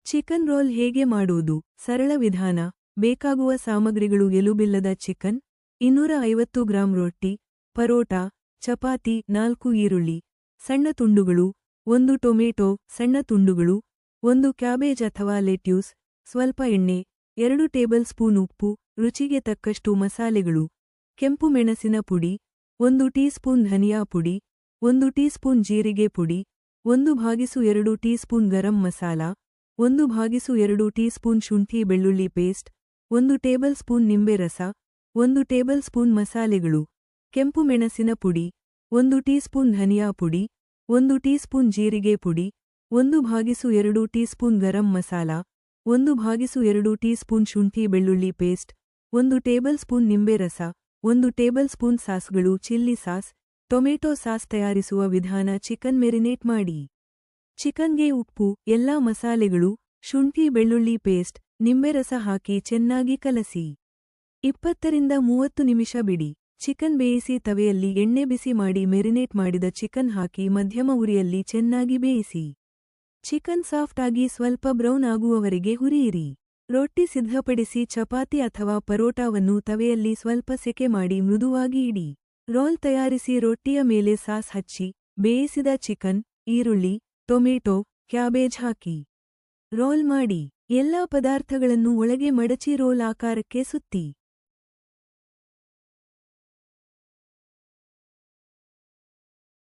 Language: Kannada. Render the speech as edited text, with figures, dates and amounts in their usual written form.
ಚಿಕನ್ ರೋಲ್ ಹೇಗೆ ಮಾಡುವುದು? ಸರಳ ವಿಧಾನ. ಬೇಕಾಗುವ ಸಾಮಗ್ರಿಗಳು: ಎಲುಬಿಲ್ಲದ ಚಿಕನ್, 250 ಗ್ರಾಂ ರೊಟ್ಟಿ, ಪರೋಟಾ, ಚಪಾತಿ, 4 ಈರುಳ್ಳಿ, ಸಣ್ಣ ತುಂಡುಗಳು, 1 ಟೊಮೆಟೊ, ಸಣ್ಣ ತುಂಡುಗಳು, 1 ಕ್ಯಾಬೇಜ್ ಅಥವಾ ಲೆಟ್ಯೂಸ್, ಸ್ವಲ್ಪ ಎಣ್ಣೆ, 2 ಟೇಬಲ್ ಸ್ಪೂನ್ ಉಪ್ಪು, ರುಚಿಗೆ ತಕ್ಕಷ್ಟು ಮಸಾಲೆಗಳು: ಕೆಂಪು ಮೆಣಸಿನ ಪುಡಿ, 1 ಟೀ ಸ್ಪೂನ್ ಧನಿಯಾ ಪುಡಿ, 1 ಟೀ ಸ್ಪೂನ್ ಜೀರಿಗೆ ಪುಡಿ, 1/2 teaspoon garam masala, 1/2 teaspoon ಶುಂಠಿ ಬೆಳ್ಳುಳ್ಳಿ ಪೇಸ್ಟ್, 1 ಟೇಬಲ್ ಸ್ಪೂನ್ ನಿಂಬೆ ರಸ, 1 ಟೇಬಲ್ ಸ್ಪೂನ್ ಮಸಾಲೆಗಳು: ಕೆಂಪು ಮೆಣಸಿನ ಪುಡಿ, 1 ಟೀ ಸ್ಪೂನ್ ಧನಿಯಾ ಪುಡಿ, 1 ಟೀ ಸ್ಪೂನ್ ಜೀರಿಗೆ ಪುಡಿ, 1/2 teaspoon garam masala, 1/2 teaspoon ಶುಂಠಿ ಬೆಳ್ಳುಳ್ಳಿ ಪೇಸ್ಟ್, 1 ಟೇಬಲ್ ಸ್ಪೂನ್ ನಿಂಬೆ ರಸ, 1 ಟೇಬಲ್ ಸ್ಪೂನ್ ಸಾಸ್ಗಳು: ಚಿಲ್ಲಿ ಸಾಸ್, ಟೊಮೆಟೊ ಸಾಸ್. ತಯಾರಿಸುವ ವಿಧಾನ: ಚಿಕನ್ ಮೆರಿನೇಟ್ ಮಾಡಿ. ಚಿಕನ್ಗೆ ಉಪ್ಪು, ಎಲ್ಲಾ ಮಸಾಲೆಗಳು, ಶುಂಠಿ ಬೆಳ್ಳುಳ್ಳಿ ಪೇಸ್ಟ್, ನಿಂಬೆ ರಸ ಹಾಕಿ ಚೆನ್ನಾಗಿ ಕಲಸಿ 20 ರಿಂದ 30 ನಿಮಿಷ ಬಿಡಿ. ಚಿಕನ್ ಬೇಯಿಸಿ ತವೆಯಲ್ಲಿ ಎಣ್ಣೆ ಬಿಸಿ ಮಾಡಿ ಮೆರಿನೇಟ್ ಮಾಡಿದ ಚಿಕನ್ ಹಾಕಿ ಮಧ್ಯಮ ಉರಿಯಲ್ಲಿ ಚೆನ್ನಾಗಿ ಬೇಯಿಸಿ. ಚಿಕನ್ ಸಾಫ್ಟ್ ಆಗಿ ಸ್ವಲ್ಪ ಬ್ರೌನ್ ಆಗುವವರೆಗೆ ಹುರಿಯಿರಿ. ರೊಟ್ಟಿ ಸಿದ್ಧಪಡಿಸಿ ಚಪಾತಿ ಅಥವಾ ಪರೋಟಾವನ್ನು ತವೆಯಲ್ಲಿ ಸ್ವಲ್ಪ ಸೆಕೆ ಮಾಡಿ ಮೃದುವಾಗಿ ಇಡಿ. ರೋಲ್ ತಯಾರಿಸಿ ರೊಟ್ಟಿಯ ಮೇಲೆ ಸಾಸ್ ಹಚ್ಚಿ, ಬೇಯಿಸಿದ ಚಿಕನ್, ಈರುಳ್ಳಿ, ಟೊಮೆಟೊ, ಕ್ಯಾಬೇಜ್ ಹಾಕಿ ರೋಲ್ ಮಾಡಿ. ಎಲ್ಲಾ ಪದಾರ್ಥಗಳನ್ನು ಒಳಗೆ ಮಡಚಿ ರೋಲ್ ಆಕಾರಕ್ಕೆ ಸುತ್ತಿ